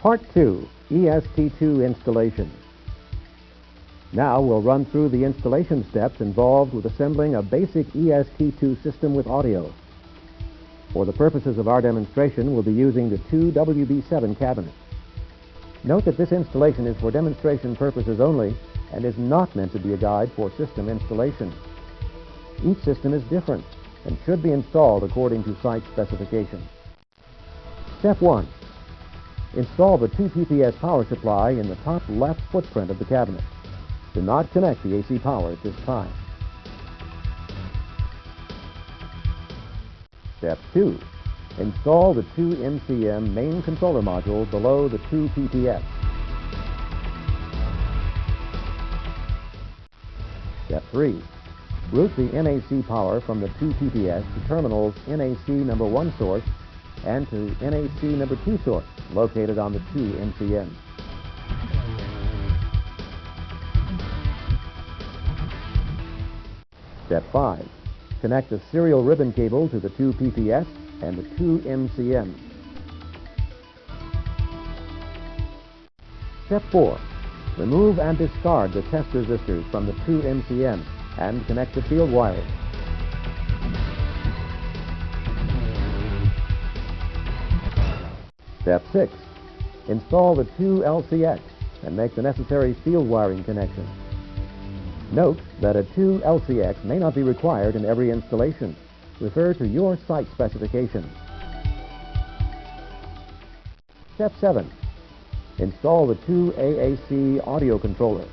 Part 2, EST2 installation. Now we'll run through the installation steps involved with assembling a basic EST2 system with audio. For the purposes of our demonstration, we'll be using the two WB7 cabinets. Note that this installation is for demonstration purposes only and is not meant to be a guide for system installation. Each system is different and should be installed according to site specifications. Step 1. Install the 2 PPS power supply in the top left footprint of the cabinet. Do not connect the AC power at this time. Step 2. Install the 2 MCM main controller module below the 2 PPS. Step 3. Route the NAC power from the 2 PPS to terminals NAC number 1 source and to NAC number 2 source, located on the 2 MCM. Step 5. Connect the serial ribbon cable to the 2 PPS and the 2 MCM. Step 4. Remove and discard the test resistors from the 2 MCM and connect the field wires. Step 6. Install the 2 LCX and make the necessary field wiring connections. Note that a 2 LCX may not be required in every installation. Refer to your site specifications. Step 7. Install the 2 AAC audio controller.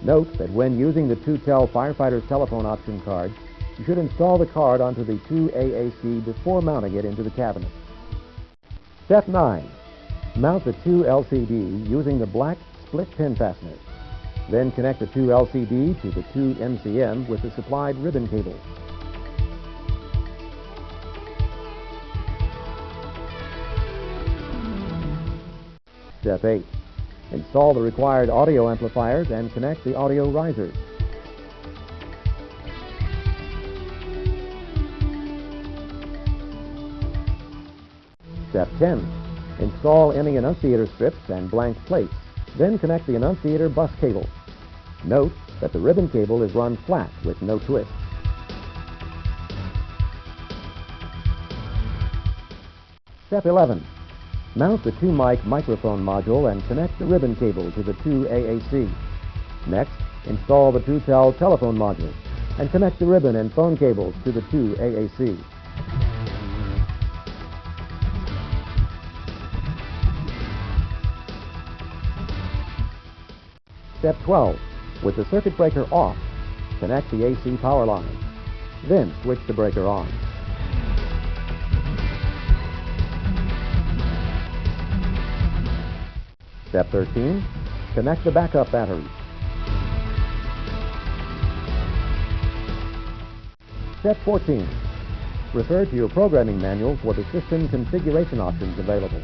Note that when using the 2TEL Firefighter's telephone option card, you should install the card onto the 2 AAC before mounting it into the cabinet. Step 9. Mount the 2 LCD using the black split pin fastener. Then connect the 2 LCD to the 2 MCM with the supplied ribbon cable. Step 8. Install the required audio amplifiers and connect the audio risers. Step 10. Install any annunciator strips and blank plates. Then connect the annunciator bus cable. Note that the ribbon cable is run flat with no twists. Step 11. Mount the 2-mic microphone module and connect the ribbon cable to the 2 AAC. Next, install the 2TEL telephone module and connect the ribbon and phone cables to the 2 AAC. Step 12. With the circuit breaker off, connect the AC power line. Then switch the breaker on. Step 13. Connect the backup battery. Step 14. Refer to your programming manual for the system configuration options available.